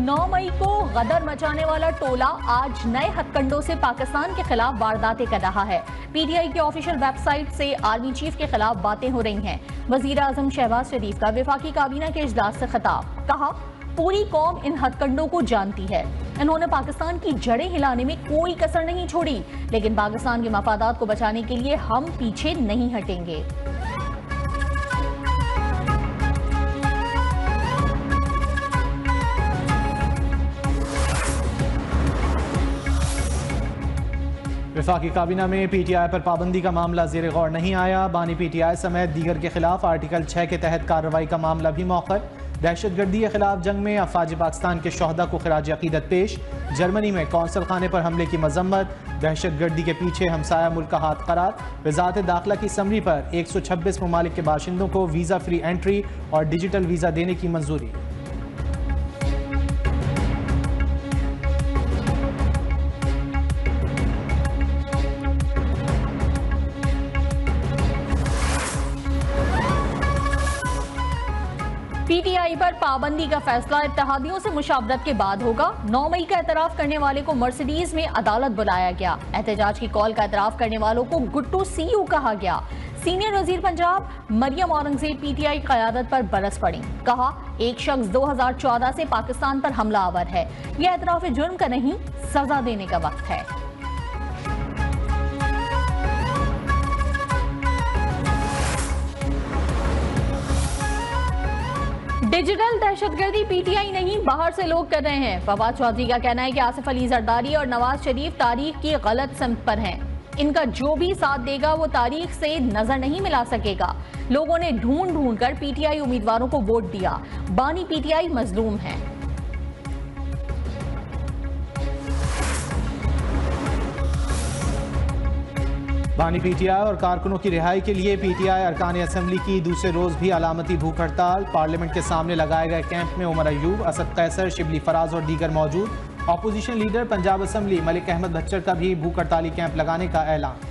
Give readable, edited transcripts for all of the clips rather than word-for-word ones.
9 मई को गदर मचाने वाला टोला आज नए हथकंडों से पाकिस्तान के खिलाफ वारदातें कर रहा है। पीटीआई की ऑफिशियल वेबसाइट से आर्मी चीफ के खिलाफ बातें हो रही हैं। वजीर आजम शहबाज शरीफ का वफाकी काबीना के इजलास से खिताब, कहा पूरी कौम इन हथकंडों को जानती है। इन्होंने पाकिस्तान की जड़ें हिलाने में कोई कसर नहीं छोड़ी, लेकिन पाकिस्तान के मफादात को बचाने के लिए हम पीछे नहीं हटेंगे। वफाकी काबीना में पीटीआई पर पाबंदी का मामला ज़ेर गौर नहीं आया। बानी पीटीआई समेत दीगर के खिलाफ आर्टिकल 6 के तहत कार्रवाई का मामला भी मौखर। दहशतगर्दी के खिलाफ जंग में अफवाज पाकिस्तान के शोहदा को खिराज अकीदत पेश। जर्मनी में कौंसल खाने पर हमले की मजम्मत। दहशतगर्दी के पीछे हमसाया मुल्क का हाथ करार। वजारत दाखिला की समरी पर 126 ममालिक के बाशिंदों को वीज़ा फ्री एंट्री और डिजिटल वीज़ा देने की मंजूरी। पीटीआई पर पाबंदी का फैसला इत्तेहादियों से मुशावरत के बाद होगा। 9 मई का एतराफ करने वाले को मर्सिडीज में अदालत बुलाया गया। एहतजाज की कॉल का एतराफ करने वालों को गुट्टू सीयू कहा गया। सीनियर वजीर पंजाब मरियम औरंगजेब पीटीआई क़यादत पर बरस पड़ी। कहा एक शख्स 2014 से पाकिस्तान पर हमला आवर है। यह एतराफ जुर्म का नहीं, सजा देने का वक्त है। डिजिटल दहशतगर्दी पीटीआई नहीं, बाहर से लोग कर रहे हैं। फवाद चौधरी का कहना है कि आसिफ अली जरदारी और नवाज शरीफ तारीख की गलत सिमत पर हैं। इनका जो भी साथ देगा वो तारीख से नजर नहीं मिला सकेगा। लोगों ने ढूंढ ढूंढ कर पीटीआई उम्मीदवारों को वोट दिया। बानी पीटीआई मजलूम है। बानी पीटीआई और कारकुनों की रिहाई के लिए पीटीआई अरकान असम्बली की दूसरे रोज भी अलामती भूख हड़ताल। पार्लियामेंट के सामने लगाए गए कैंप में उमर अयूब, असद कैसर, शिबली फराज और दीगर मौजूद। Opposition leader Punjab assembly Malik Ahmad Bhachar का भी भूख हड़ताली कैंप लगाने का ऐलान।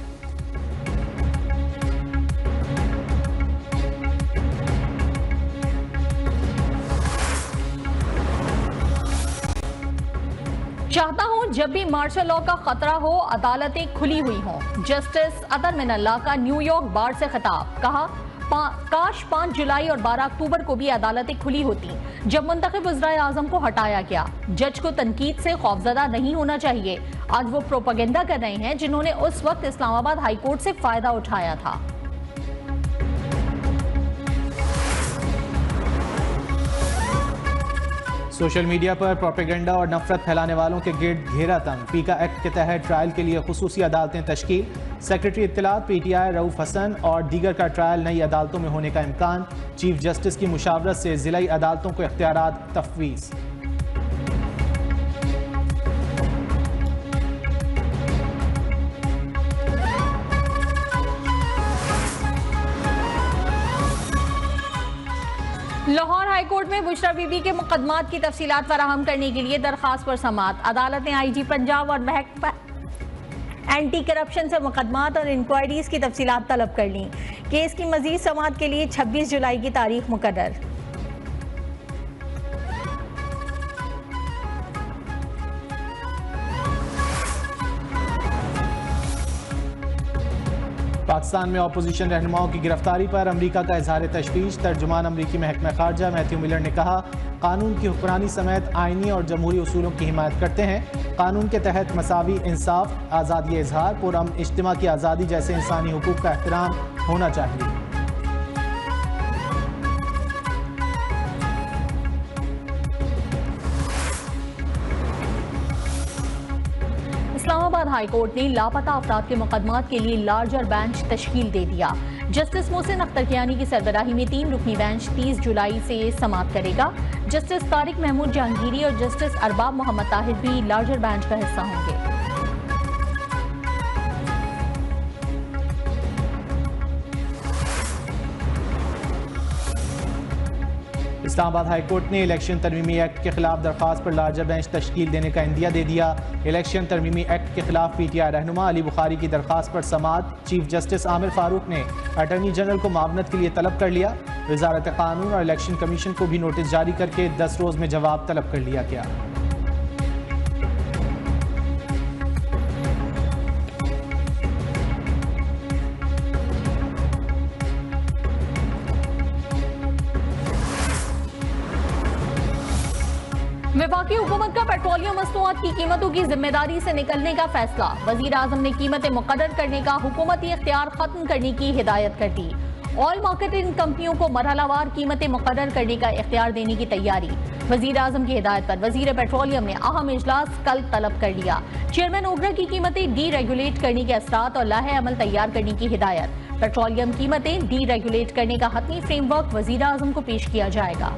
चाहता हूं जब भी मार्शल लॉ का खतरा हो अदालतें खुली हुई हों। जस्टिस अतर मिनल्ला का न्यूयॉर्क बार से खिताब, कहा काश 5 जुलाई और 12 अक्टूबर को भी अदालतें खुली होती जब मुंतखब वज़ीर आज़म को हटाया गया। जज को तनकीद से खौफजदा नहीं होना चाहिए। आज वो प्रोपेगेंडा कर रहे हैं जिन्होंने उस वक्त इस्लामाबाद हाई कोर्ट से फायदा उठाया था। सोशल मीडिया पर प्रोपेगेंडा और नफरत फैलाने वालों के गिर्द घेरा तंग। पीका एक्ट के तहत ट्रायल के लिए खुसूसी अदालतें तश्कील। सेक्रेटरी इत्तलात पीटीआई रऊफ हसन और दीगर का ट्रायल नई अदालतों में होने का इम्कान। चीफ जस्टिस की मुशावरत से जिलाई अदालतों को इख्तियारात तफवीज़। लाहौर हाई कोर्ट में बुशरा बीबी के मुकदमात की तफसीलात फराहम करने के लिए दरखास्त पर समाअत। अदालत ने आईजी पंजाब और महकमा एंटी करप्शन से मुकदमात और इंक्वायरीज की तफसीलात तलब कर ली। केस की मजीद समाअत के लिए 26 जुलाई की तारीख मुकर्रर। पाकिस्तान में अपोजिशन रहनुमाओं की गिरफ्तारी पर अमरीका का इजहार तशवीश। तर्जुमान अमरीकी महकमा खारजा मैथ्यू मिलर ने कहा कानून की हुक्मरानी समेत आइनी और जमहूरी उसूलों की हिमायत करते हैं। कानून के तहत मसावी इंसाफ, आज़ादी इजहार, पुरअमन इज्तिमा की आज़ादी जैसे इंसानी हुकूक का एहतराम होना चाहिए। इस्लामाबाद हाई कोर्ट ने लापता अफराद के मुकदमात के लिए लार्जर बेंच तश्कील दे दिया। जस्टिस मोहसिन अख्तरकियानी की सरबराही में 3 रुकनी बेंच 30 जुलाई से समाअत करेगा। जस्टिस तारिक महमूद जहांगीरी और जस्टिस अरबाब मोहम्मद ताहिर भी लार्जर बेंच का हिस्सा होंगे। इस्लामाबाद हाई कोर्ट ने इलेक्शन तरमीमी एक्ट के खिलाफ दरख्वास्त पर लार्जर बेंच तश्कील देने का इंदिया दे दिया। इलेक्शन तरमीमी एक्ट के खिलाफ पीटीआई रहनुमा अली बुखारी की दरख्वास्त पर समाअत। चीफ जस्टिस आमिर फारूक ने अटॉर्नी जनरल को मावनत के लिए तलब कर लिया। वजारत कानून और इलेक्शन कमीशन को भी नोटिस जारी करके 10 रोज में जवाब तलब कर लिया गया। वफाकी हुकूमत का पेट्रोलियम मसनूआत की कीमतों की जिम्मेदारी से निकलने का फैसला। वजीर आजम ने कीमतें मुकर्रर करने का हुकूमती इख्तियार खत्म करने की हिदायत कर दी। ऑयल मार्केटिंग कंपनियों को मरहलावार कीमतें मुकर्रर करने का इख्तियार देने की तैयारी। वजीर आजम की हिदायत पर वजीर पेट्रोलियम ने अहम इजलास कल तलब कर लिया। चेयरमैन ओगरा की कीमतें डी रेगुलेट करने के असरात और लाहे अमल तैयार करने की हिदायत। पेट्रोलियम कीमतें डी रेगुलेट करने का हतमी फ्रेमवर्क वजीर आजम को पेश किया जाएगा।